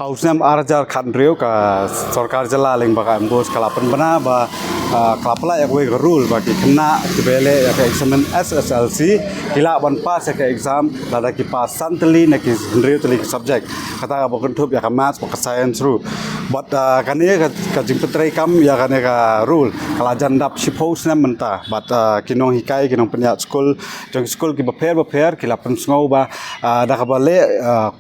hausnya arajar kan rio ka sarkar jala leng baka ambos kalapan bana ba kalapala ya gue rule bagi kena kebele ya ke examen SSLC kila ban pas ya ke exam lada ki pas santli na ki rio tali subject kata ba kuntup ya ka maths ba science ru but kan ya ka jingpetrai kam ya kan ya ka rule kala jandap shipos na menta but kinong hikai kinong penyat skul jong skul ki ba kila pen ngau ba da ka bale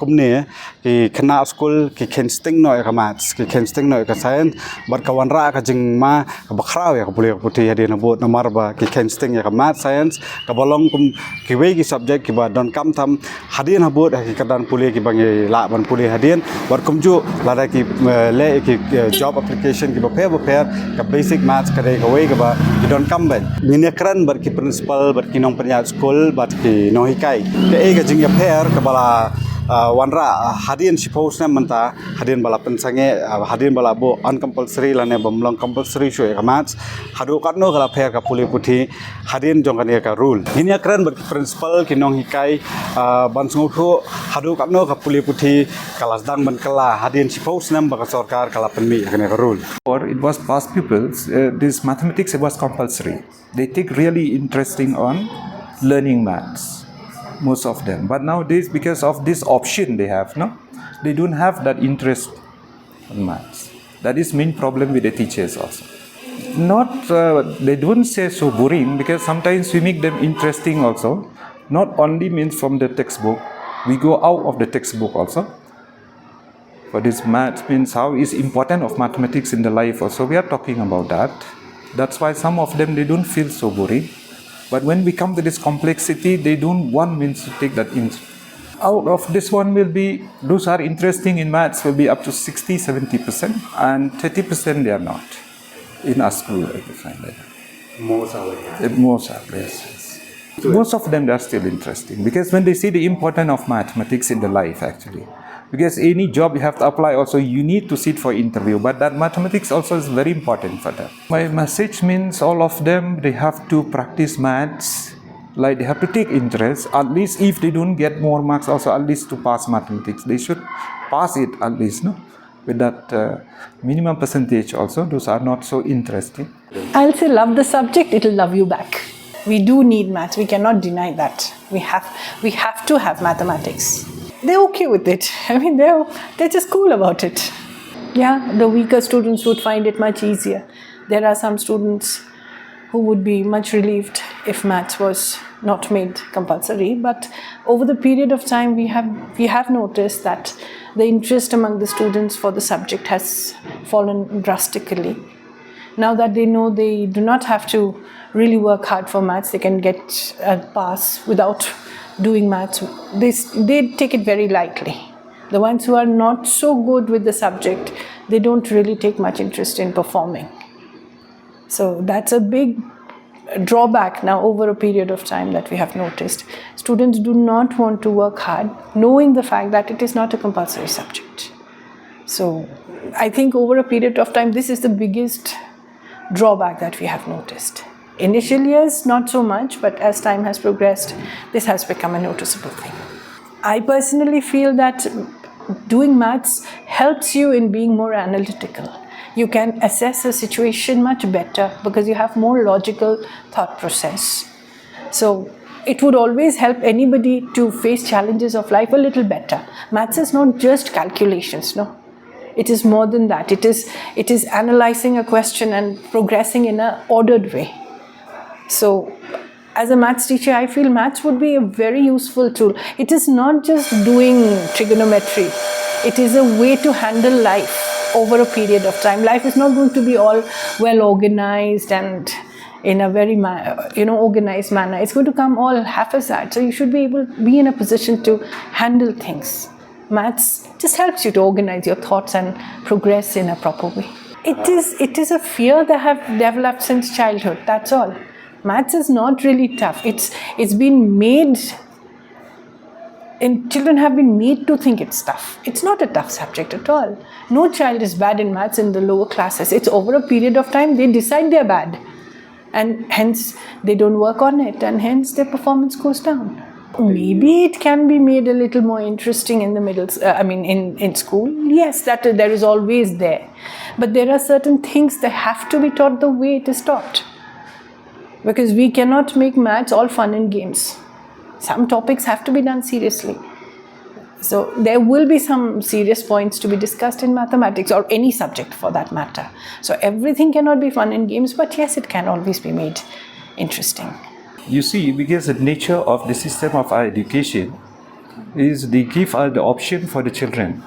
kumne ki kena skul ki kensting no ka maths ki kensting no ka science but kawan ra ka jing ma ka bakrao ya ka boleh putih ya na bot namar ba ki kensting ya ka maths science ka bolong kum ki we ki subject ki ba don kam tham hadin habot ki kadan pulih ki bangi la ban pulih hadin bar kum ju lada ki le ki job application ki ba ka basic maths ka ka we ka ba ki don kam ba ni kran bar ki principal bar ki nong penyat skul bar ki Nonghikai ke ka jing ya ka bala wanra hadin suppose na menta hadin bala pensange hadin bala bo uncompulsory lane bomlong compulsory show ya maths hadu katno kala pher ka puli puthi hadin jong kan ka rule ini kran ber principal kinong hikai bansung tho hadu katno ka puli puthi kalas dang ban kala hadin suppose nam baka sarkar kala penmi kan ka rule or it was past pupils this mathematics was compulsory they take really interesting on learning maths most of them, but nowadays because of this option they have, they don't have that interest in maths. That is main problem with the teachers also. Not they don't say so boring because sometimes we make them interesting also. Not only means from the textbook, we go out of the textbook also. For this maths means how is important of mathematics in the life also. We are talking about that. That's why some of them they don't feel so boring. But when we come to this complexity, they don't want means to take that in. Out of this one will be, those are interesting in maths will be up to 60-70% and 30% they are not. In our school, I find that. most are like that. Most are, yes. Most of them they are still interesting because when they see the importance of mathematics in the life actually. Because any job you have to apply also you need to sit for interview but that mathematics also is very important for them. My message means all of them they have to practice maths like they have to take interest at least if they don't get more marks also at least to pass mathematics they should pass it at least with that minimum percentage also those are not so interesting. I'll say love the subject, it'll love you back. We do need maths, we cannot deny that. We have to have mathematics. They're okay with it. I mean, they're just cool about it. Yeah, the weaker students would find it much easier. There are some students who would be much relieved if maths was not made compulsory. But over the period of time, we have noticed that the interest among the students for the subject has fallen drastically. Now that they know they do not have to really work hard for maths, they can get a pass without doing maths, they take it very lightly. The ones who are not so good with the subject, they don't really take much interest in performing. So that's a big drawback now over a period of time that we have noticed. Students do not want to work hard, knowing the fact that it is not a compulsory subject. So I think over a period of time, this is the biggest drawback that we have noticed. Initial years, not so much, but as time has progressed, this has become a noticeable thing. I personally feel that doing maths helps you in being more analytical. You can assess a situation much better because you have more logical thought process. So it would always help anybody to face challenges of life a little better. Maths is not just calculations, no. It is more than that. It is analyzing a question and progressing in an ordered way. So, as a maths teacher, I feel maths would be a very useful tool. It is not just doing trigonometry. It is a way to handle life over a period of time. Life is not going to be all well organized and in a very organized manner. It's going to come all haphazard. So you should be in a position to handle things. Maths just helps you to organize your thoughts and progress in a proper way. It is a fear that I have developed since childhood. That's all. Maths is not really tough. It's been made, and children have been made to think it's tough. It's not a tough subject at all. No child is bad in maths in the lower classes. It's over a period of time they decide they're bad. And hence they don't work on it and hence their performance goes down. Maybe it can be made a little more interesting in the in school. Yes, that there is always there. But there are certain things that have to be taught the way it is taught. Because we cannot make maths all fun and games. Some topics have to be done seriously. So there will be some serious points to be discussed in mathematics or any subject for that matter. So everything cannot be fun and games, but yes, it can always be made interesting. You see, because the nature of the system of our education is they give us the option for the children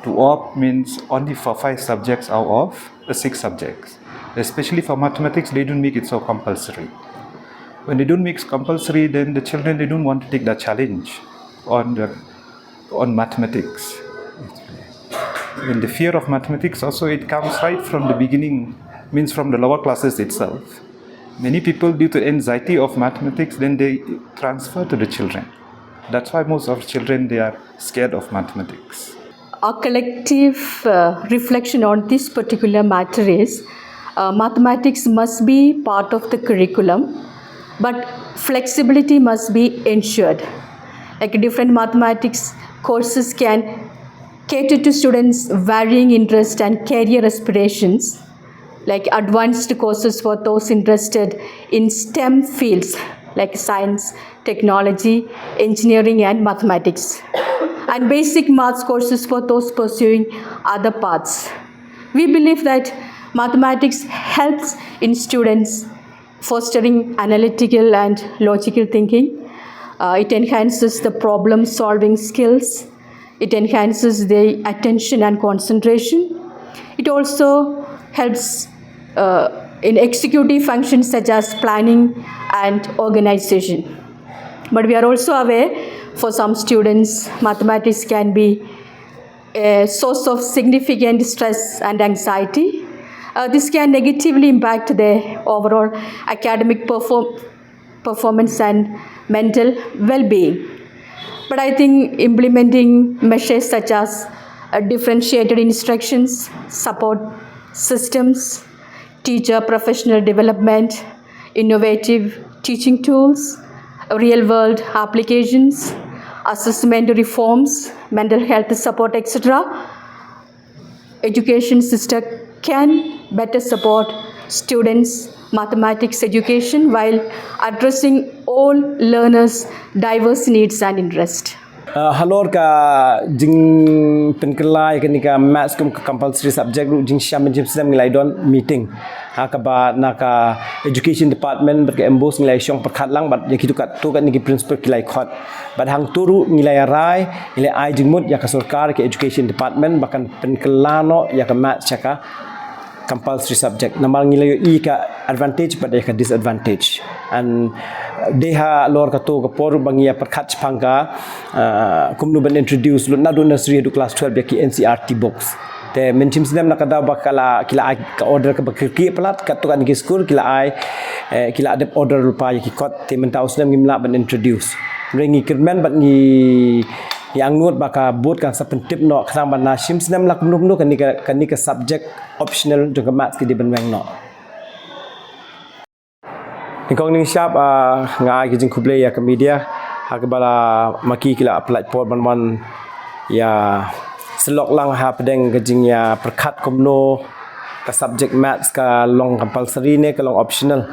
to opt means only for 5 subjects out of the 6 subjects. Especially for mathematics, they don't make it so compulsory. When they don't make it compulsory, then the children, they don't want to take that challenge on mathematics. And the fear of mathematics also, it comes right from the beginning, means from the lower classes itself. Many people, due to anxiety of mathematics, then they transfer to the children. That's why most of the children, they are scared of mathematics. Our collective reflection on this particular matter is mathematics must be part of the curriculum, but flexibility must be ensured. Like different mathematics courses can cater to students' varying interests and career aspirations, like advanced courses for those interested in STEM fields like science, technology, engineering, and mathematics, and basic maths courses for those pursuing other paths. We believe that mathematics helps in students fostering analytical and logical thinking. It enhances the problem-solving skills. It enhances their attention and concentration. It also helps in executive functions such as planning and organization. But we are also aware for some students, mathematics can be a source of significant stress and anxiety. This can negatively impact their overall academic performance and mental well-being. But I think implementing measures such as differentiated instructions, support systems, teacher professional development, innovative teaching tools, real-world applications, assessment reforms, mental health support, etc. Education system can better support students' mathematics education while addressing all learners' diverse needs and interests. Halor ka jing penkelai ka nika maths kum compulsory subject ru jing syam jim sedam nilai don meeting akaba naka education department berke embos nilai syong perkhat lang bat ya kitu kat tu kat niki principal kilai khot bat hang turu nilai rai nilai ai jingmut ya ka sarkar ke education department bahkan penkelano ya ka maths chaka compulsory subject namal nilai I ka advantage but ya ka disadvantage and deha lor ka to ka por bangia perkhat pangka kumnu ban introduce lu nadu nursery du class 12 ya ki NCRT books te menchim sidam nakada bakala kila ai ka order ka bakki pelat ka to kan ki school kila ai kila ada order rupa ya ki kot te mentau sidam ngimla ban introduce rengi kirman bat ngi yang nut baka boot kan sapentip no khang ban nashim sidam lak kumnu kan ni ka subject optional jong ka maths ki di ban weng no Nikong ning siap ngai ki jing kuble ya ke media hakbala maki kila platform ban ya selok lang ha pedeng ke jing ya perkhat komno ka subject maths ka long compulsory ne ka long optional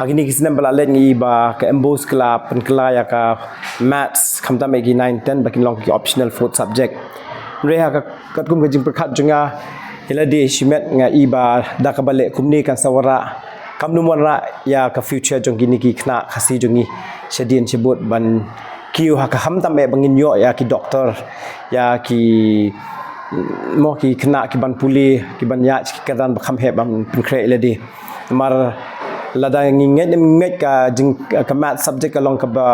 hakini kisnem bala let ngi ba ka embos kala penkela ya ka maths khamta me gi 9 10 bakin long ki optional fourth subject re ha ka kum ke jing perkhat junga ila de shimet nga iba da ka bale kumni kan sawara kamnuman ra ya ka future jong gini ki khna khasi jongi shedin chebut ban kiu ha ka ham tam me bangin yo ya ki doctor ya ki mo ki khna ki ban puli ki ban ya ki kadan bakham he bam pinkre ledi mar lada nginget ka jing ka math subject along ka ba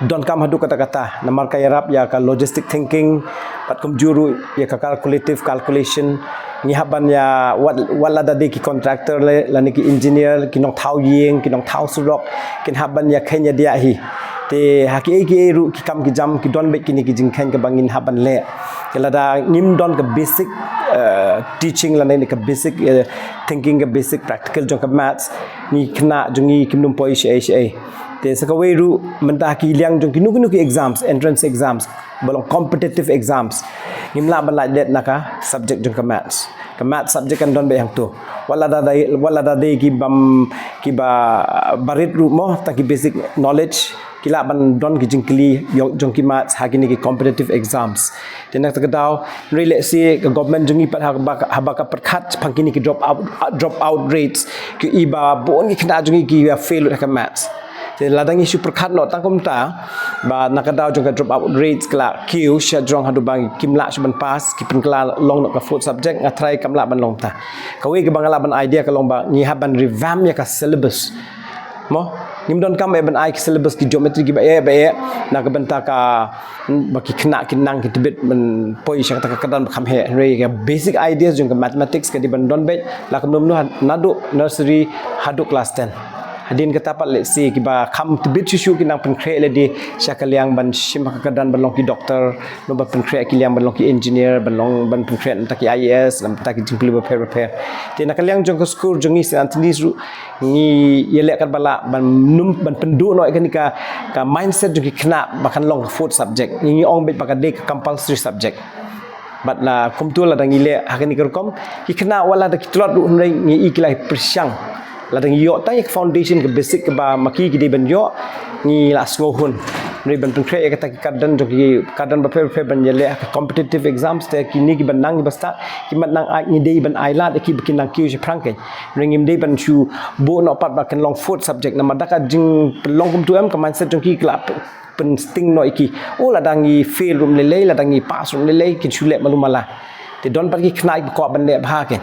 don kam hadu kata-kata namar ka yarap ya ka logistic thinking pat kum juru ya ka calculation ni haban ya wala dadi ki contractor le lani ki engineer ki nong thau yeng ki nong thau surok kin haban ya khenya dia hi te haki ki ru ki kam ki jam ki don be ki ni ki jing khen ka bangin haban le kelada ngim don ka basic teaching lani ka basic thinking ka basic practical jong ka maths ni kena jungi kim num poi sha te sakawe ru mentah ki liang jong kinu ki exams entrance exams balong competitive exams ngimla balai det naka subject jong ka maths subject kan don be yang tu wala da dai ki ba barit ru mo ta ki basic knowledge kila ban don ki jingkli jong ki maths hagini ki competitive exams tenak takadau relate si government jungi pat habaka perkhat phangkini ki drop out rates ki iba bon ki kena jungi ki fail ka maths te ladang isu perkhat no tangkom ta ba nakadau jong ka drop out rates kala q sha jong hadu bang kimla shuban pass ki penkla long no ka fourth subject ngatrai kamla ban long ta kawi ke bangala ban idea ka long ba ngi haban revamp ya ka syllabus mo ngimdon kam ban ai syllabus ki geometry ki ba na ka banta ka baki kena kinang ki tibet ban poi sha ta ka kadan kham he re ka basic ideas jong ka mathematics ka di ban don bet la ka nom nadu nursery hadu class 10 hadin kata pat let's say kiba kham tibit shu kinang pen kre le di syakaliang ban shim kadan ban long ki doctor no ba pen kre kiliang ban long ki engineer ban long ban pen kre ta ki IAS lam ta ki jingpule ba repair te nakaliang jong ko school jong is antinis ru ni yele kan bala ban num ban pendu no ka mindset jong ki kena bakan long fourth subject ni ong bet bakade compulsory subject bat la kumtul la dangile hakani kerkom ki kena wala da kitlot ru ngi ikilai persyang ladang yo ta yak foundation ke basic ke ba maki ki ban yo ni la swohun ni ban pengkre ya kata kadan jong ki kadan ba fe ban yele competitive exams te ki ni ki ban nang basta ki mat nang ni dei ban ailat ki bikin nang ki je prangke ringim dei ban chu bo no pat ba kan long fourth subject na madaka jing long kum tu am ka mindset jong ki klap pen sting no iki oh ladang i fail rum lele ladang i pass rum lele kin chule malumala te don pat ki knai ko ban le bha ke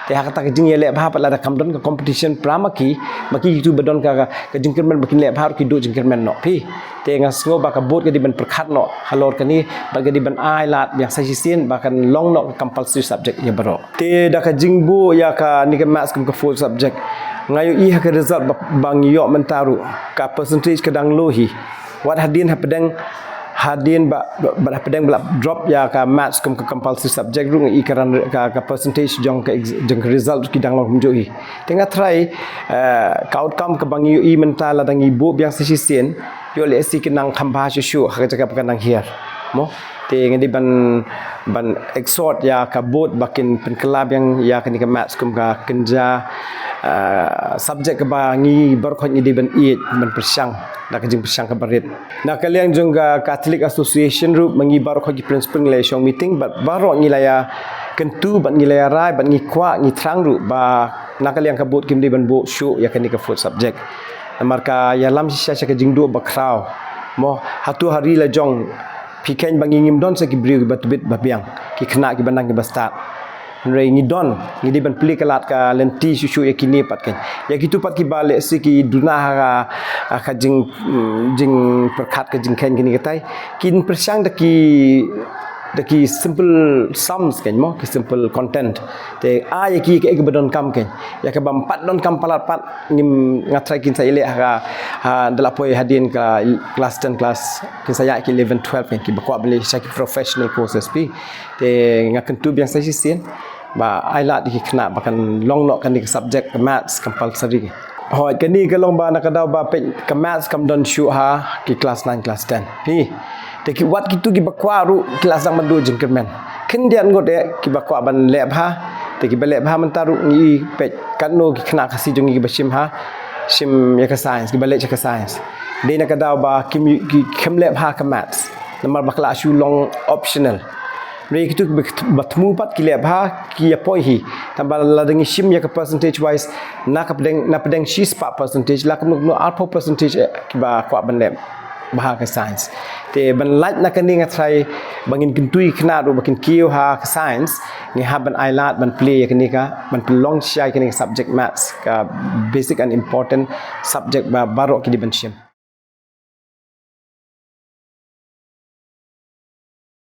te hakata jing yele bha pala da kam don ka competition pramaki maki tu bedon ka jingkermen bakin le bha ki do jingkermen no pi te ngasngo ba ka bot ka di ban perkhat no halor kani ba di ban ai lat yang sajisien bahkan long no compulsory subject ya baro te da ka jingbu ya ka ni ka maths ka full subject ngayo i ha ka result bang yo mentaru ka percentage kadang lohi wat hadin hadin ba pedang drop ya ka maths kum ka compulsory subject rung i karan ka percentage jong result ki dang long joi tengah try ka outcome ka bang i mental la dang i bo yang sisien yo le si kinang khamba shu ha ka ka nang hier mo te ngadi ban exhort ya ka bot bakin pen kelab yang ya ka ni ka maths kum ka kenja subject ke bangi berkhon ni ban it ban persyang da ka jing persyang ka barit na kaliang jong ga Catholic Association ru mangi berkhon ki principle ngai shong meeting bat baro ngilaya kentu bat ngilaya rai bat ngi kwa ngi trang ru ba na kaliang ka bot kim di ban bo shu ya ka ni ka fourth subject marka ya lam sisya ka jing do ba kraw mo hatu hari la jong pikain bangi ngim don sa ki briu bat bit babiang ki khna ki banang ki basta rei ni don ni di ban pli kalat ka lenti susu yakini pat kan ya gitu pat ki bale si ki duna ka jing perkhat ka jing khen kini katai kin persyang daki simple sums kan mo ki simple content te a yaki ke bedon kam kan ya ka bam pat don kam palat pat nim ngatrai kin sa ile ha dalapoi hadin ka class 10 class kin saya ki 11 12 kan ki bakwa beli syaki professional courses pi te ngaken tu biang sa sisien ba ailat di kena bahkan long nok kan di subject maths compulsory hoi kani ka long ba nakadaw ba pe ka maths kam don shu ha ki class 9 class 10 pi te ki wat kitu ki bakwa ru class ang madu jingkermen kendian ngot de ki bakwa ban leb ha te ki baleb ha mentaru ngi pe kanno ki kena kasi jungi ki bashim ha shim ya ka science ki balek ka science de nakadaw ba kim leb ha ka maths namar bakla shu long optional Rei kitu batmu pat kilep ha kia poihi tambal ladangi shim ya ka percentage wise na pedeng shi spa percentage la no alpha percentage ba kwa ban lem bah ka science te ban light na kaning try bangin kintui khna ru bakin kiu ha ka science ni ha ban ailat ban play ya kanika ban long shai kanika subject maths ka basic and important subject ba barok ki di ban shim